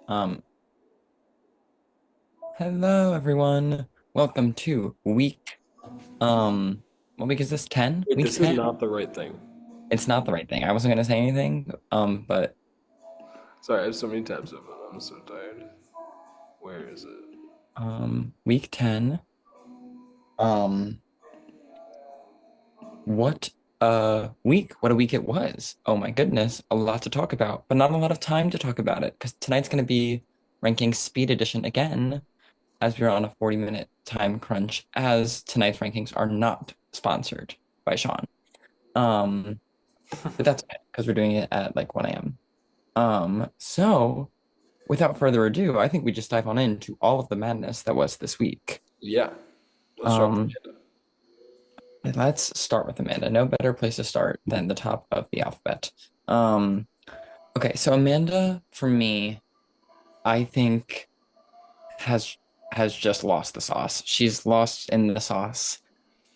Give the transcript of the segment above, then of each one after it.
Um, Hello everyone. Welcome to what week is this? 10? Wait, Week this is 10? not the right thing. It's not the right thing. I wasn't gonna say anything, but Sorry, I have so many tabs open. I'm so tired. Where is it? week 10. Um, what what a week it was. Oh my goodness, a lot to talk about, but not a lot of time to talk about it because tonight's gonna be ranking speed edition again, as we're on a 40-minute time crunch, as tonight's rankings are not sponsored by Sean. Um, but that's okay because we're doing it at like 1 a.m. So without further ado, I think we just dive on into all of the madness that was this week. Yeah, let's start with Um, let's start with Amanda. No better place to start than the top of the alphabet. Um, okay, so Amanda, for me, I think has has just lost the sauce. She's lost in the sauce.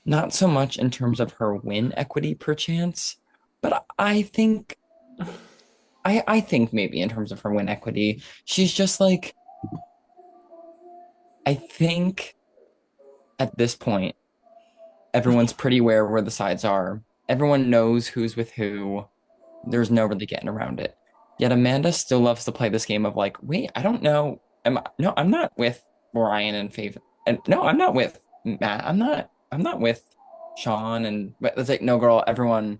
Not so much in terms of her win equity per chance, but I think maybe in terms of her win equity, she's just like I think at this point, everyone's pretty aware where the sides are. Everyone knows who's with who. There's no really getting around it. Yet Amanda still loves to play this game of like, wait, I don't know. No, I'm not with Ryan and Faith. And no, I'm not with Matt. I'm not with Sean and but it's like, no, girl, everyone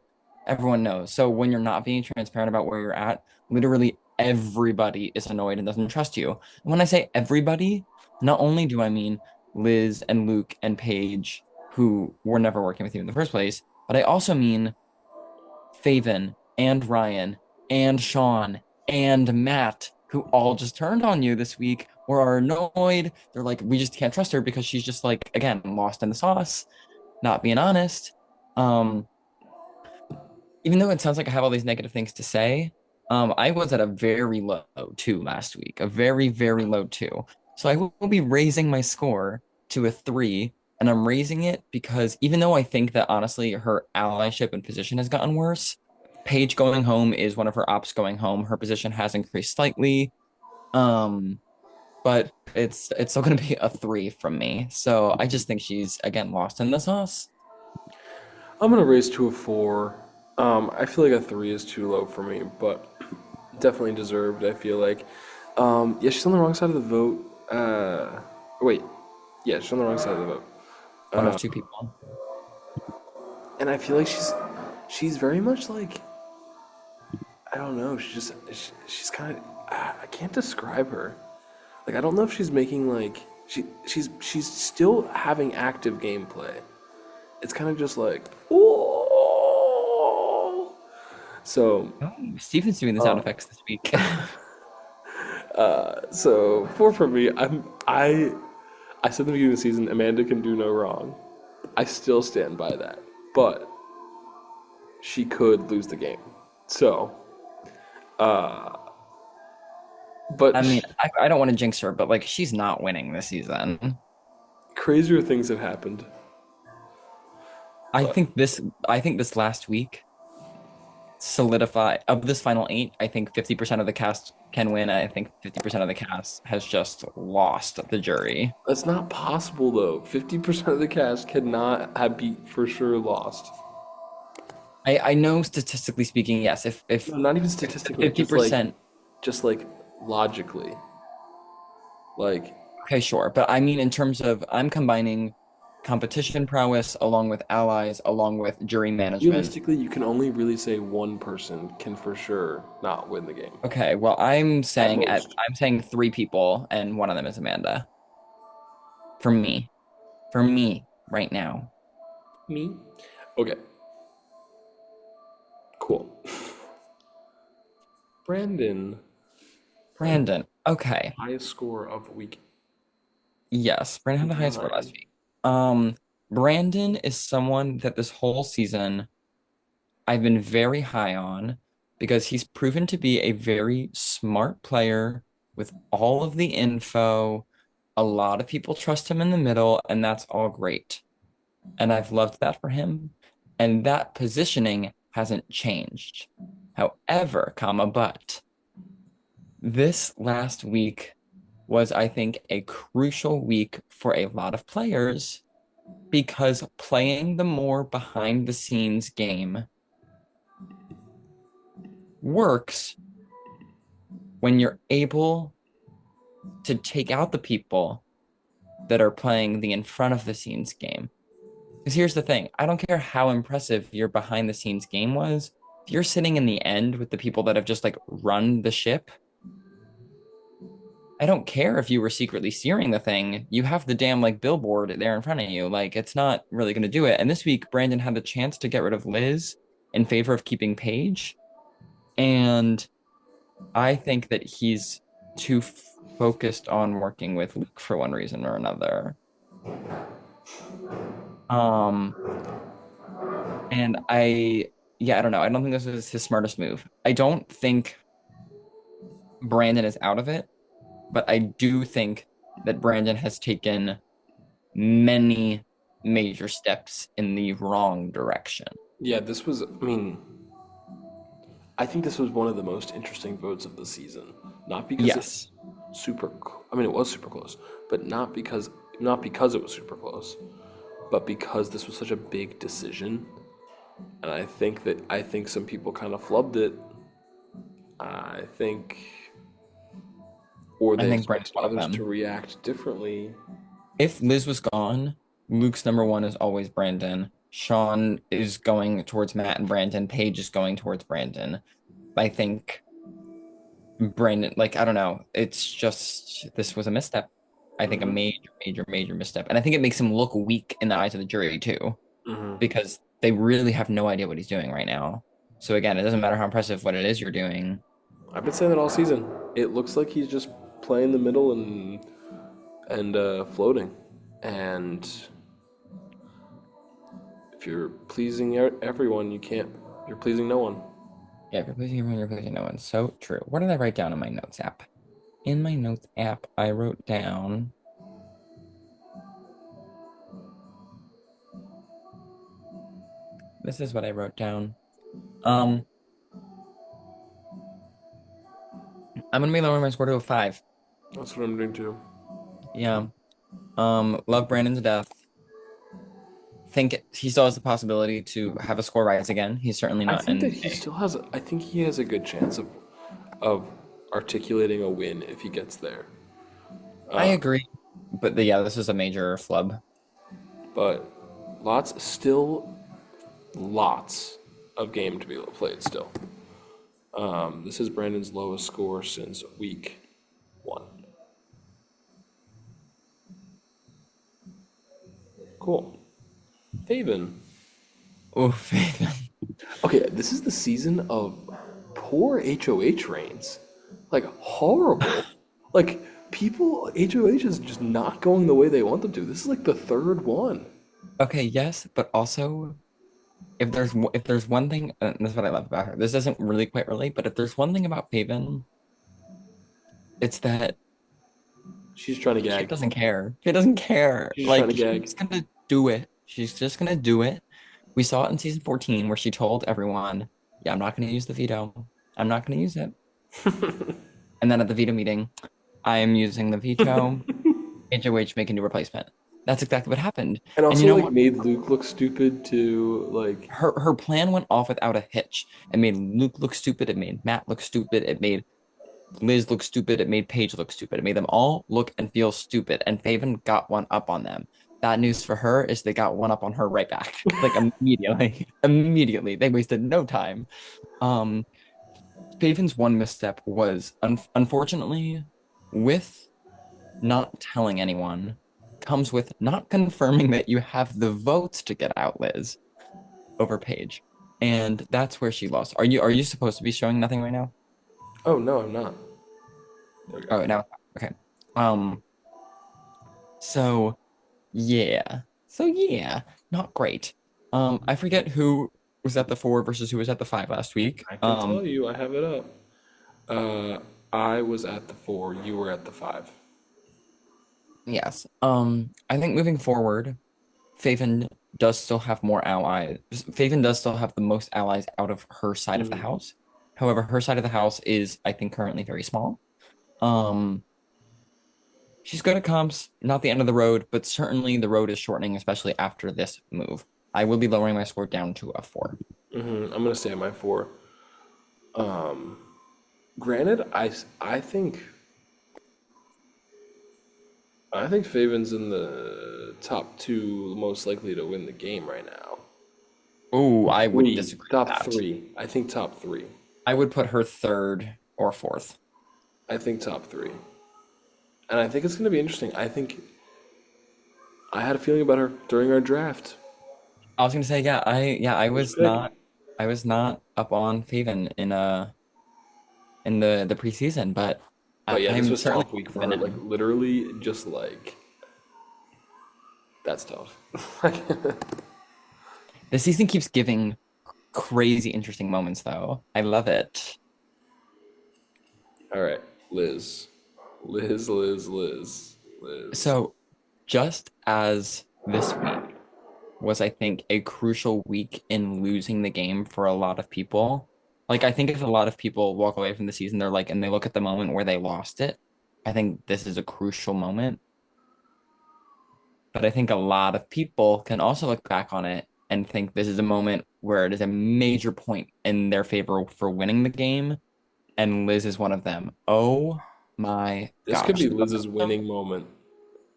knows. So when you're not being transparent about where you're at, literally everybody is annoyed and doesn't trust you. And when I say everybody, not only do I mean Liz and Luke and Paige, who were never working with you in the first place, but I also mean Faven and Ryan and Sean and Matt, who all just turned on you this week or are annoyed. They're like, we just can't trust her because she's just like, again, lost in the sauce, not being honest. Um, Even though it sounds like I have all these negative things to say, I was at a very low two last week, a very, very low two. So I will be raising my score to a three, and I'm raising it because even though I think that honestly her allyship and position has gotten worse, Paige going home is one of her ops going home. Her position has increased slightly, um, but it's still going to be a three from me. So I just think she's again lost in the sauce. I'm gonna raise to a four. I feel like a three is too low for me, but definitely deserved. I feel like. Yeah, she's on the wrong side of the vote. Wait, yeah, she's on the wrong side of the vote. One of two people. And I feel like she's very much like I don't know. She's kind of I can't describe her. Like I don't know if she's making like she's still having active gameplay. It's kind of just like oh. So Oh, Steven's doing the sound um effects this week. so four for me. I said at the beginning of the season Amanda can do no wrong. I still stand by that, but she could lose the game. So I but mean, I don't want to jinx her, but like she's not winning this season. crazier things have happened. I But think this I think this last week solidify of this final eight, I think 50% of the cast can win. I think 50% of the cast has just lost the jury. that's not possible though. 50% of the cast cannot have beat for sure lost. I know statistically speaking, yes, No, not even if the statistically, 50%, just like logically. Like okay, sure. But I mean in terms of I'm combining competition prowess along with allies, along with jury management. realistically, you can only really say one person can for sure not win the game. Okay, well, At most. I'm saying three people, and one of them is Amanda. For me, for me, right now. Me? Okay, cool. Brandon, Brandon. Okay, highest score of week yes, Brandon had the highest score last 9. week. Um, Brandon is someone that this whole season I've been very high on because he's proven to be a very smart player with all of the info. A lot of people trust him in the middle, and that's all great. And I've loved that for him. And that positioning hasn't changed. However, but This last week was, I think, a crucial week for a lot of players because playing the more behind the scenes game works when you're able to take out the people that are playing the in front of the scenes game. Because here's the thing, I don't care how impressive your behind the scenes game was. If you're sitting in the end with the people that have just like run the ship, I don't care if you were secretly steering the thing. You have the damn like billboard there in front of you. Like it's not really going to do it. And this week, Brandon had the chance to get rid of Liz in favor of keeping Paige. And I think that he's too focused on working with Luke for one reason or another. Um, and yeah, I don't know. I don't think this was his smartest move. I don't think Brandon is out of it, but I do think that Brandon has taken many major steps in the wrong direction. Yeah, this was, I mean, I think this was one of the most interesting votes of the season. Not because Yes. it's I mean, it was super close, but not because it was super close, but because this was such a big decision. And I think some people kind of flubbed it. I think, or I they think Brandon's expected one of others to them. react differently. If Liz was gone, Luke's number one is always Brandon. Sean is going towards Matt and Brandon. Paige is going towards Brandon. I think Brandon, like, I don't know. It's just, this was a misstep. I think a Hmm. major, major, major misstep. And I think it makes him look weak in the eyes of the jury, too, Hmm. because they really have no idea what he's doing right now. So again, it doesn't matter how impressive what it is you're doing. I've been saying that all season. It looks like he's just playing the middle and floating. And if you're pleasing everyone, you can't. You're pleasing no one. Yeah, if you're pleasing everyone, you're pleasing no one. So true. What did I write down in my notes app? In my notes app, I wrote down, this is what I wrote down. Um, I'm gonna be lowering my score to a 5. That's what I'm doing too. Yeah. Love Brandon to death. Think he still has the possibility to have a score rise again. He's certainly I not think that in he a. still has. I think he has a good chance of articulating a win if he gets there. I Uh, agree, but yeah, this is a major flub. but still lots of game to be played still. This is Brandon's lowest score since week 1. Cool. Faven. Oof. Okay, this is the season of poor HOH reigns. Like, horrible. Like, HOH is just not going the way they want them to. This is like the third one. Okay, yes, but also if there's one thing, and this is what I love about her. This doesn't really quite relate, but if there's one thing about Faven, it's that She's trying to she gag. doesn't care. She doesn't care. She's just trying Like to gag. she's gonna do it. She's just gonna do it. We saw it in season 14 where she told everyone, "Yeah, I'm not gonna use the veto. I'm not gonna use it." And then at the veto meeting, I am using the veto. HOH make a new replacement. That's exactly what happened. And And you also, know like, what? made Luke look stupid too. Like, Her plan went off without a hitch. It made Luke look stupid. It made Matt look stupid. It made Liz look stupid. It made Paige look stupid. It made them all look and feel stupid. And Faven got one up on them. Bad news for her is they got one up on her right back. Like immediately. Immediately. They wasted no time. Um, Faven's one misstep was unfortunately with not telling anyone comes with not confirming that you have the votes to get out Liz over Paige. And that's where she lost. Are you supposed to be showing nothing right now? oh no, I'm not. There we go. Oh, now okay. Um, so yeah. So yeah, not great. I forget who was at the 4 versus who was at the 5 last week. I can tell you, I have it up. Uh, I was at the 4. You were at the 5. Yes. I think moving forward, Faven does still have more allies. Faven does still have the most allies out of her side of the Mm. house. However, her side of the house is, I think, currently very small. Um, she's good at comps, not the end of the road, but certainly the road is shortening, especially after this move. I will be lowering my score down to a 4. I'm gonna stay at my 4. Granted, I think Faven's in the top two most likely to win the game right now. Oh, I would Three, disagree with top that. three. I think top three. I would put her third or fourth. I think top three. And I think it's going to be interesting. I had a feeling about her during our draft. I was gonna say, I First was pick. not up on Faven in the preseason, but But yeah, this I'm was certainly tough week for her. Like confident. literally just like that's tough. The season keeps giving crazy interesting moments, though. I love it. All right, Liz. Liz, Liz, Liz, Liz. So, just as this week was, I think, a crucial week in losing the game for a lot of people. Like, I think if a lot of people walk away from the season, they're like, and they look at the moment where they lost it, I think this is a crucial moment. But I think a lot of people can also look back on it and think this is a moment where it is a major point in their favor for winning the game. And Liz is one of them. Oh my This could gosh. be Liz's winning moment.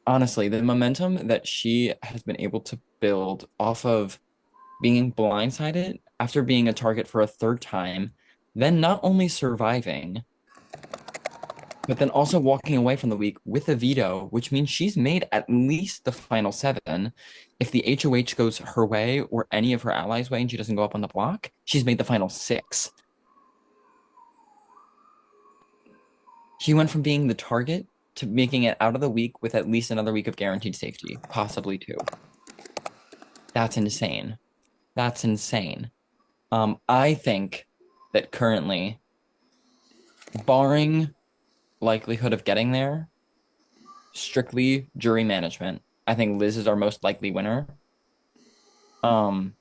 Honestly, the momentum that she has been able to build off of being blindsided after being a target for a third time, then not only surviving, but then also walking away from the week with a veto, which means she's made at least the final 7. If the HOH goes her way or any of her allies' way and she doesn't go up on the block, she's made the final 6. She went from being the target to making it out of the week with at least another week of guaranteed safety, possibly 2. That's insane. That's insane. I think that currently, barring likelihood of getting there, strictly jury management, I think Liz is our most likely winner. Um,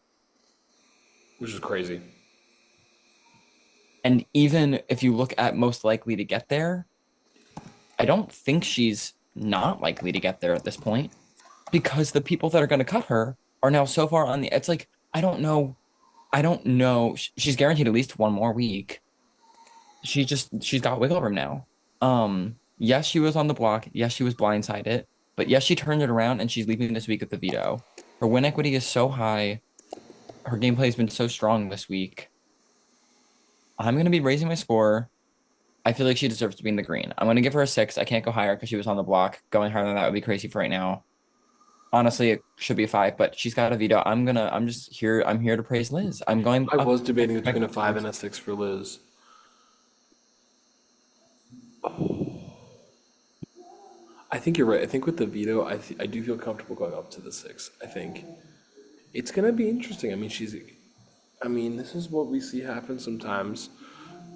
Which is crazy. and even if you look at most likely to get there, I don't think she's not likely to get there at this point because the people that are going to cut her are now so far on the. It's like I don't know. I don't know. She's guaranteed at least one more week. She's got wiggle room now. Yes, she was on the block. Yes, she was blindsided. But yes, she turned it around and she's leaving this week with the veto. Her win equity is so high. Her gameplay has been so strong this week. I'm gonna be raising my score. I feel like she deserves to be in the green. I'm gonna give her a 6. I can't go higher because she was on the block. Going higher than that would be crazy for right now. Honestly, it should be a 5, but she's got a veto. I'm just here. I'm here to praise Liz. I'm going I up. was debating between a 5 and a 6 for Liz. I think you're right. I think with the veto, I do feel comfortable going up to the 6. I think it's gonna be interesting. I mean, this is what we see happen sometimes.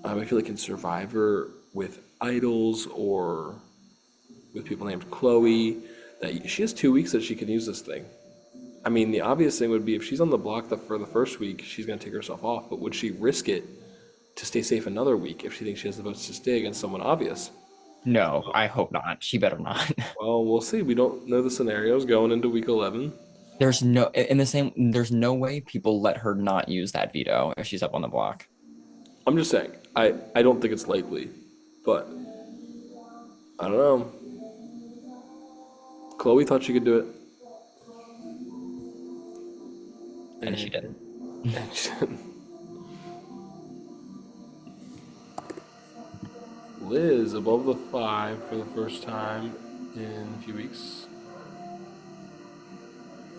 I feel like in Survivor with idols or with people named Chloe, that she has 2 weeks that she can use this thing. I mean, the obvious thing would be if she's on the block for the first week, she's gonna take herself off. But would she risk it to stay safe another week if she thinks she has the votes to stay against someone obvious? No, I hope not. She better not. Well, we'll see. We don't know the scenarios going into week 11. There's no way people let her not use that veto if she's up on the block. I'm just saying, I don't think it's likely, but I don't know. Chloe thought she could do it, And she and, didn't. and she didn't. Liz above the 5 for the first time in a few weeks.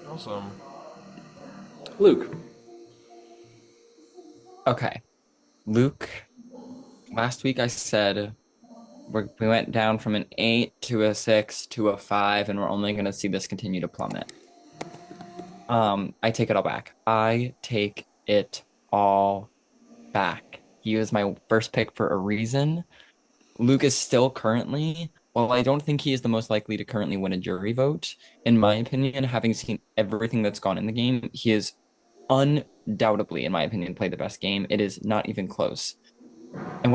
Awesome. Luke. Okay. Luke, last week I said we went down from an 8 to a 6 to a 5, and we're only going to see this continue to plummet. I take it all back. I take it all back. He was my first pick for a reason. Luke is still currently, while I don't think he is the most likely to currently win a jury vote, in my opinion, having seen everything that's gone in the game, he is undoubtedly, in my opinion, played the best game. It is not even close. And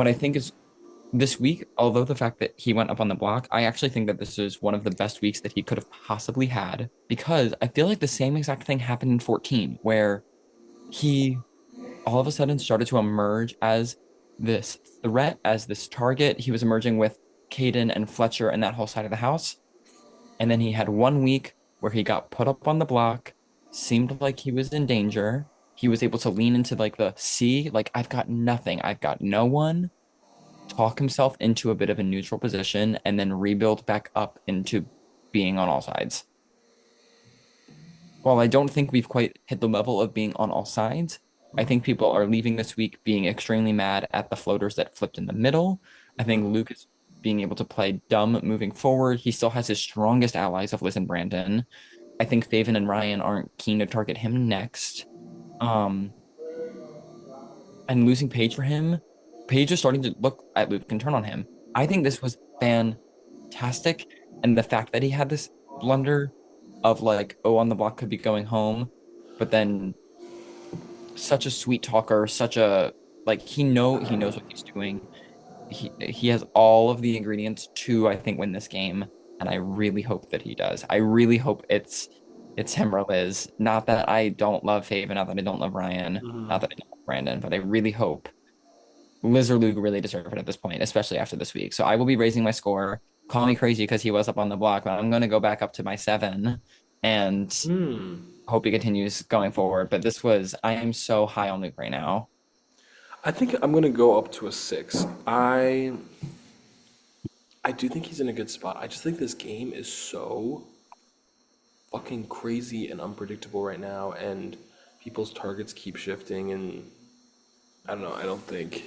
this week, although the fact that he went up on the block, I actually think that this is one of the best weeks that he could have possibly had because I feel like the same exact thing happened in 14, where he all of a sudden started to emerge as this threat, as this target. He was emerging with Caden and Fletcher and that whole side of the house. And then he had 1 week where he got put up on the block, seemed like he was in danger. He was able to lean into like the see, like, I've got nothing, I've got no one, talk himself into a bit of a neutral position, and then rebuild back up into being on all sides. While I don't think we've quite hit the level of being on all sides, I think people are leaving this week being extremely mad at the floaters that flipped in the middle. I think Luke is being able to play dumb moving forward. He still has his strongest allies of Liz and Brandon. I think Faven and Ryan aren't keen to target him next. Um, and losing Paige for him, Paige is starting to look at Luke and turn on him. I think this was fantastic. And the fact that he had this blunder of like, oh, on the block could be going home, but then such a sweet talker, such a like he knows what he's doing. He has all of the ingredients to, I think, win this game, and I really hope that he does. I really hope it's him or Liz. Not that I don't love Faven, not that I don't love Ryan, Mm-hmm. not that I don't love Brandon, but I really hope Liz or Luke really deserve it at this point, especially after this week. So I will be raising my score. Call me crazy because he was up on the block, but I'm going to go back up to my 7 and Hmm. hope he continues going forward. But this was, I am so high on Luke right now. I think I'm gonna go up to a 6. I do think he's in a good spot. I just think this game is so fucking crazy and unpredictable right now, and people's targets keep shifting, and I don't know. I don't think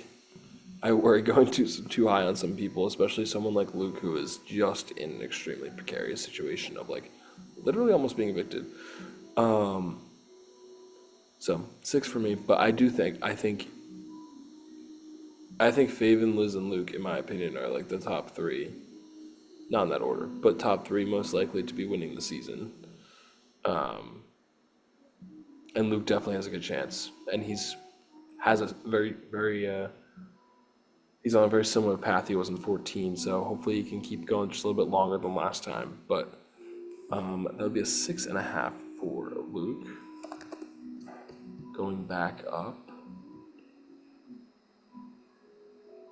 I worry going too high on some people, especially someone like Luke, who is just in an extremely precarious situation of like literally almost being evicted. Um, so 6 for me, but I think Faven, Liz, and Luke, in my opinion, are like the top three. Not in that order, but top three most likely to be winning the season. Um, and Luke definitely has a good chance, and has a he's on a very similar path he was in 14. So hopefully he can keep going just a little bit longer than last time. But that would be a 6.5 for Luke. Going back up,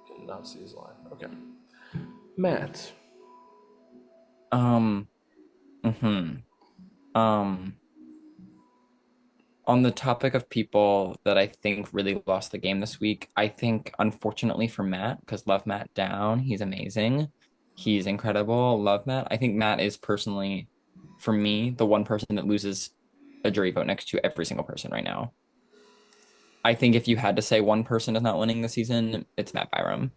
cannot see his line. Okay, Matt. Um, mhm. Um, on the topic of people that I think really lost the game this week, I think unfortunately for Matt, because love Matt down, he's amazing. He's incredible. Love Matt. I think Matt is personally, for me, the one person that loses a jury vote next to every single person right now. I think if you had to say one person is not winning the season, it's Matt Byram.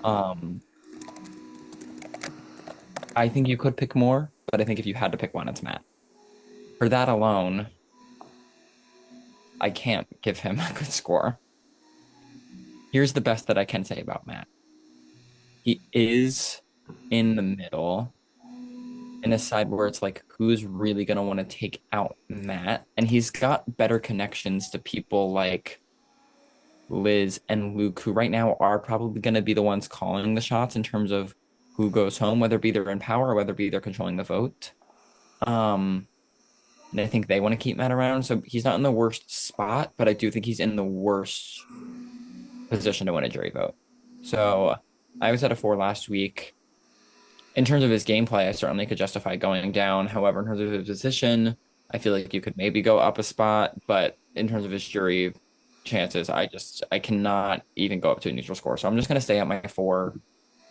Um, I think you could pick more, but I think if you had to pick one, it's Matt. For that alone, I can't give him a good score. Here's the best that I can say about Matt. He is in the middle in a side where it's like, who's really going to want to take out Matt? And he's got better connections to people like Liz and Luke, who right now are probably going to be the ones calling the shots in terms of who goes home, whether it be they're in power or whether it be they're controlling the vote. Um, and I think they want to keep Matt around. So he's not in the worst spot, but I do think he's in the worst position to win a jury vote. So I was at a 4 last week. In terms of his gameplay, I certainly could justify going down. However, in terms of his position, I feel like you could maybe go up a spot, but in terms of his jury chances, I cannot even go up to a neutral score. So I'm just gonna stay at my 4.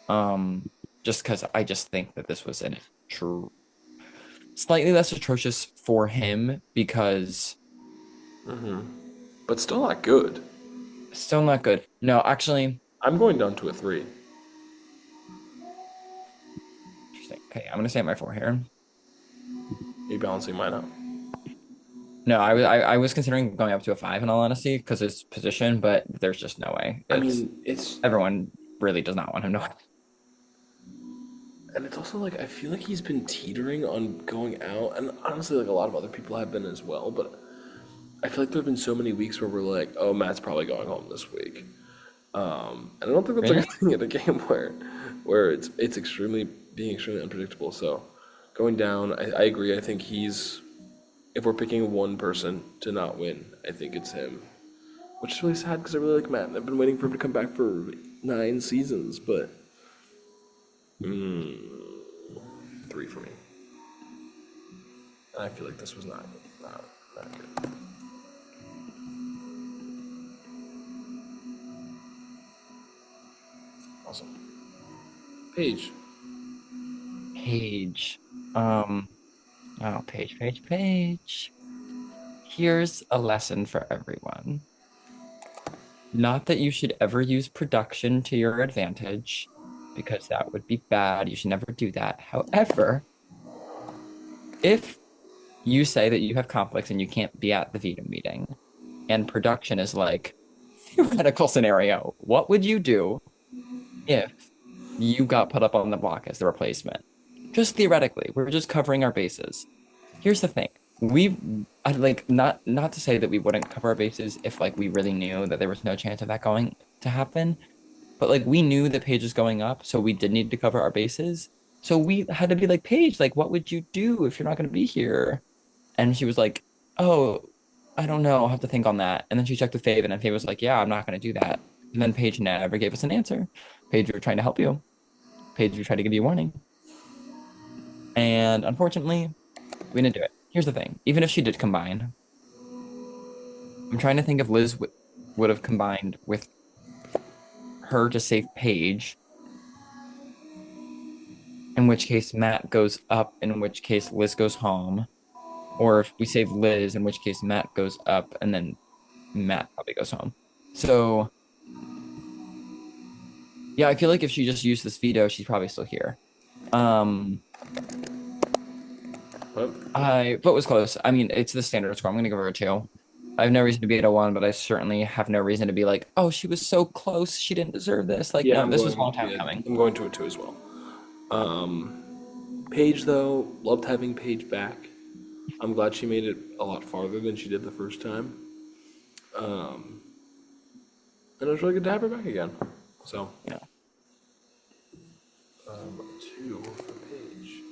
Um, just because I just think that this was an true slightly less atrocious for him because But still not good. still not good. No, actually, I'm going down to a 3. interesting. Okay, I'm gonna stay at my 4 here. Are you balancing mine out? No, I was considering going up to a 5 in all honesty because his position, but there's just no way. I It's mean, it's everyone really does not want him to win. and it's also like I feel like he's been teetering on going out, and honestly, like a lot of other people have been as well. But I feel like there have been so many weeks where we're like, "Oh, Matt's probably going home this week," And I don't think that's a Really? good thing in a game where it's extremely being extremely unpredictable. So going down, I agree. I think he's if we're picking one person to not win, I think it's him. Which is really sad because I really like Matt and I've been waiting for him to come back for 9 seasons, but three for me. And I feel like this was not good. Awesome. Paige. Paige. Um, oh, Paige, Paige, Paige. Here's a lesson for everyone. Not that you should ever use production to your advantage, because that would be bad. You should never do that. However, if you say that you have conflicts and you can't be at the veto meeting, and production is like, theoretical scenario, what would you do if you got put up on the block as the replacement? Just theoretically, we're just covering our bases. Here's the thing. I like not to say that we wouldn't cover our bases if like we really knew that there was no chance of that going to happen, but like we knew the Paige was going up, so we did need to cover our bases. So we had to be like, Paige, like what would you do if you're not going to be here? And she was like, "Oh, I don't know. I'll have to think on that." And then she checked with Faven, and Faven was like, "Yeah, I'm not going to do that." And then Paige never gave us an answer. Paige, we were trying to help you. Paige, we tried to give you a warning. And unfortunately, we didn't do it. Here's the thing. Even if she did combine, I'm trying to think if Liz would have combined with her to save Paige, in which case Matt goes up, in which case Liz goes home. Or if we save Liz, in which case Matt goes up, and then Matt probably goes home. So yeah, I feel like if she just used this veto, she's probably still here. Um, What? I vote was close. I mean, it's the standard score. I'm gonna give her a two. I have no reason to be at a one, but I certainly have no reason to be like, oh, she was so close, she didn't deserve this. Like, Yeah, no, this was a long time coming. I'm going to a two as well. Paige though, loved having Paige back. I'm glad she made it a lot farther than she did the first time. And it was really good to have her back again. So, Yeah. two for Paige.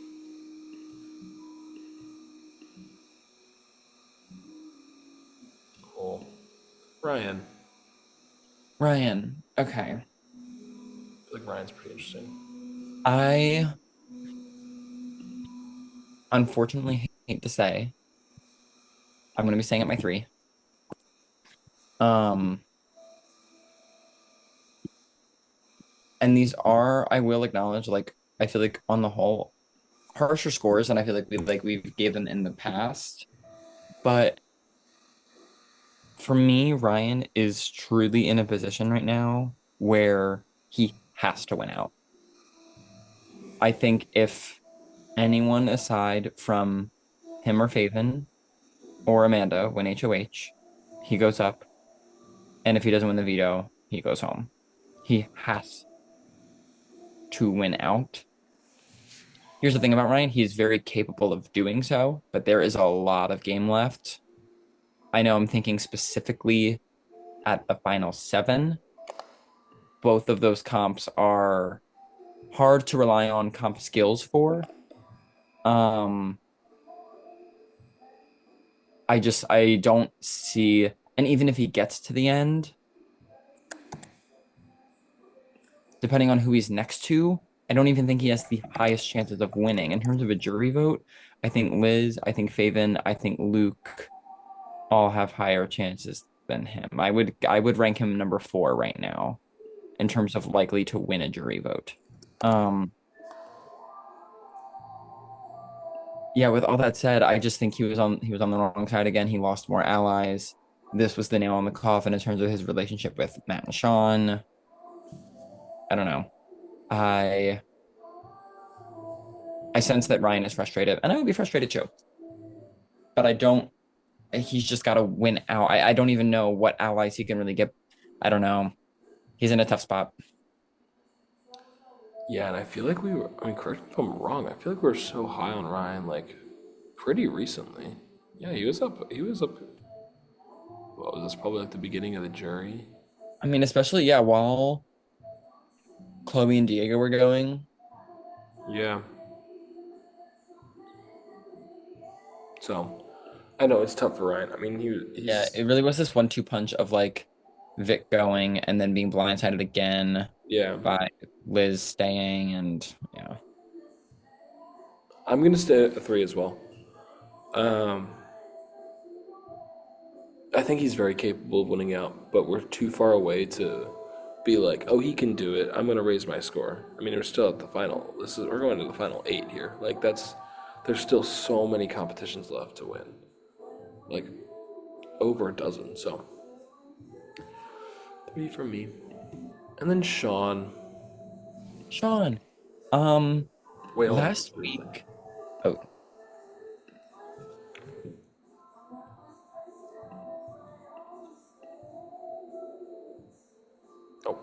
Cool. Ryan. Ryan. Okay. I feel like Ryan's pretty interesting. I unfortunately hate to say I'm gonna be saying it my three. Um, and these are, I will acknowledge, like, I feel like on the whole, harsher scores than I feel like we've given in the past. But for me, Ryan is truly in a position right now where he has to win out. I think if anyone aside from him or Faven or Amanda win HOH, he goes up. And if he doesn't win the veto, he goes home. He has to win out. Here's the thing about Ryan, he's very capable of doing so, but there is a lot of game left. I know I'm thinking specifically at the final seven. Both of those comps are hard to rely on comp skills for. Um, I don't see, and even if he gets to the end, depending on who he's next to, I don't even think he has the highest chances of winning. In terms of a jury vote, I think Liz, I think Faven, I think Luke all have higher chances than him. I would rank him number four right now in terms of likely to win a jury vote. Um, yeah, with all that said, I just think he was on the wrong side again. He lost more allies. This was the nail on the coffin in terms of his relationship with Matt and Sean. I don't know. I I sense that Ryan is frustrated, and I would be frustrated too. But I don't. He's just got to win out. I don't even know what allies he can really get. I don't know. He's in a tough spot. Yeah, and I feel like we were, I mean, correct me if I'm wrong, I feel like we were so high on Ryan, like, pretty recently. Yeah, he was up, what was this, probably like the beginning of the jury? I mean, especially, yeah, while Chloe and Diego were going, Yeah. So I know it's tough for Ryan. I mean, yeah, he's it really was this 1-2 punch of like Vic going and then being blindsided again yeah. by Liz staying and yeah. I'm gonna stay at a three as well. Um, I think he's very capable of winning out, but we're too far away to be like, oh, he can do it. I'm gonna raise my score. I mean, we're still at the final. We're going to the final eight here. Like that's there's still so many competitions left to win. Like over a dozen. So three for me. And then Sean. Sean, um, Wait, hold on. last week, oh, Oh,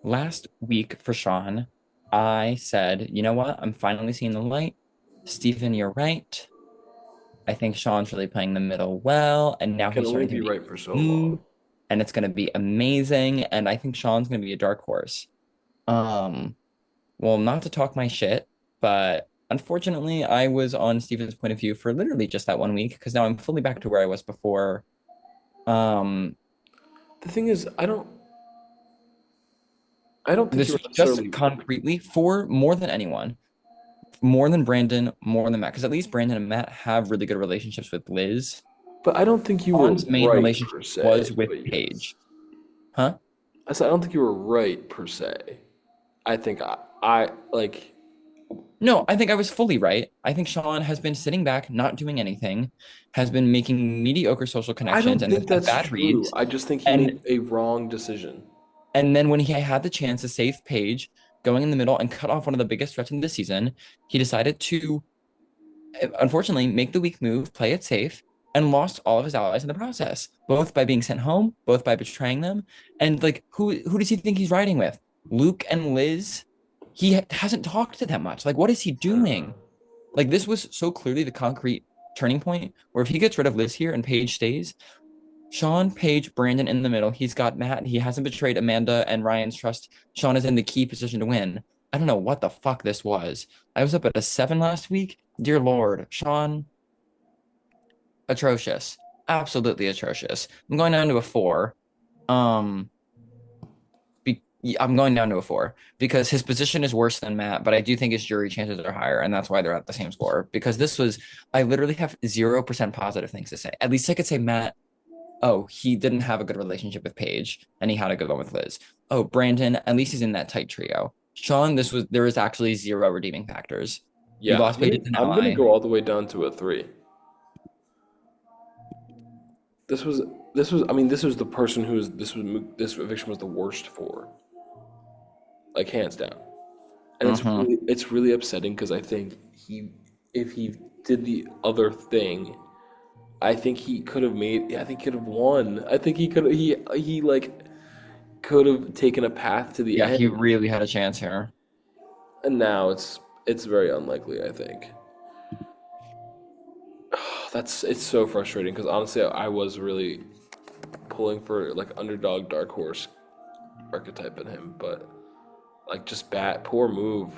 last week for Sean, I said, you know what? I'm finally seeing the light. Stephen, you're right. I think Sean's really playing the middle well, and you now can he's only starting to be make right for so long. move, and it's going to be amazing. And I think Sean's going to be a dark horse. Um, well, not to talk my shit, but unfortunately, I was on Stephen's point of view for literally just that 1 week because now I'm fully back to where I was before. Um, The thing is, I don't think this you're was just necessarily concretely for more than anyone, more than Brandon, more than Matt, because at least Brandon and Matt have really good relationships with Liz. but I don't think you were Sean's main right relationship per se. was with But yes, Paige. Huh? I said I don't think you were right per se. I think I like. No, I think I was fully right. I think Sean has been sitting back, not doing anything, has been making mediocre social I connections don't and has think had that's bad true. reads. I just think he And made a wrong decision. and then when he had the chance to save Paige going in the middle and cut off one of the biggest threats in the season, he decided to unfortunately make the weak move, play it safe, and lost all of his allies in the process, both by being sent home, both by betraying them. And like who does he think he's riding with? Luke and Liz? He hasn't talked to them much. Like what is he doing? Like this was so clearly the concrete turning point where if he gets rid of Liz here and Paige stays, Sean, Paige, Brandon in the middle. He's got Matt. He hasn't betrayed Amanda and Ryan's trust. Sean is in the key position to win. I don't know what the fuck this was. I was up at a 7 last week. Dear Lord, Sean, atrocious. Absolutely atrocious. I'm going down to a 4. Um, I'm going down to a 4 because his position is worse than Matt, but I do think his jury chances are higher, and that's why they're at the same score. Because this was, I literally have 0% positive things to say. At least I could say Matt, oh, he didn't have a good relationship with Paige and he had a good one with Liz. Oh, Brandon, at least he's in that tight trio. Sean, there was actually zero redeeming factors. He Yeah, lost Paige as an I'm gonna ally. go all the way down to a three. This was I mean this was the person this eviction was the worst for, like hands down. And Mm-hmm. it's really upsetting because I think he if he did the other thing, I think he could have made I think he could have won. I think he like could have taken a path to the Yeah, he end. really had a chance here. And now it's very unlikely, I think. That's it's so frustrating because honestly I was really pulling for like underdog dark horse archetype in him, but like just poor move.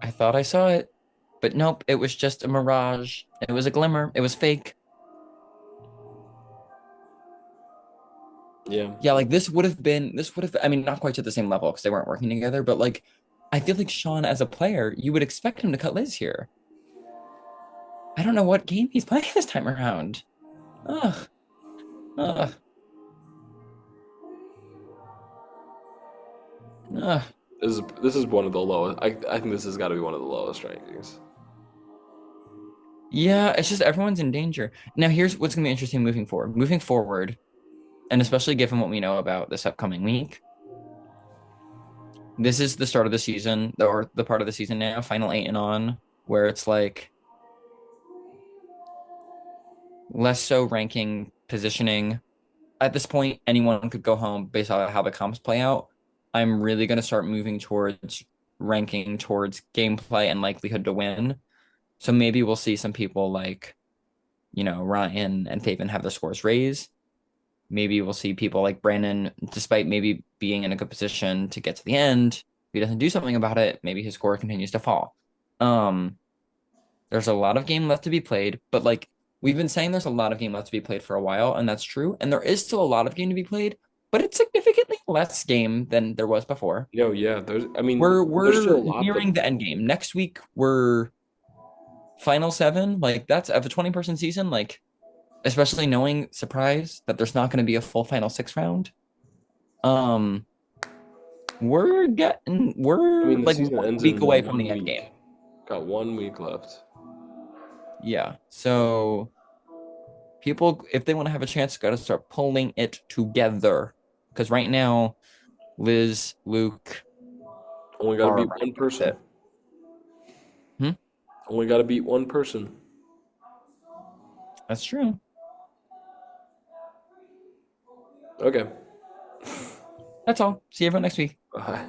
I thought I saw it, but nope, it was just a mirage. It was a glimmer. It was fake. Yeah. Yeah, like this would have, I mean, not quite to the same level because they weren't working together, but like, I feel like Sean as a player, you would expect him to cut Liz here. I don't know what game he's playing this time around. Ugh, ugh, ugh. This is one of the lowest. I think this has got to be one of the lowest rankings. Yeah, it's just everyone's in danger. Now, here's what's going to be interesting moving forward. Moving forward, and especially given what we know about this upcoming week, this is the start of the season, or the part of the season now, final eight and on, where it's like less so ranking, positioning. At this point, anyone could go home based on how the comps play out. I'm really going to start moving towards ranking towards gameplay and likelihood to win. So maybe we'll see some people like Ryan and Faven have their scores raise. Maybe we'll see people like Brandon, despite maybe being in a good position to get to the end, if he doesn't do something about it, maybe his score continues to fall. Um, there's a lot of game left to be played, but like we've been saying, there's a lot of game left to be played for a while, and that's true. And there is still a lot of game to be played, but it's significantly less game than there was before. Yeah, We're there's still a we're lot, but nearing the end game. Next week we're final seven. Like that's of a 20-person season. Like especially knowing surprise that there's not going to be a full final six round. Um, we're the like season one ends week in away from the one end week. game. Got 1 week left. Yeah. So people, if they want to have a chance, got to start pulling it together. Because right now, Liz, Luke Only got to are beat running one person. it. Hmm? Only got to beat one person. That's true. Okay. That's all. See everyone next week. Bye.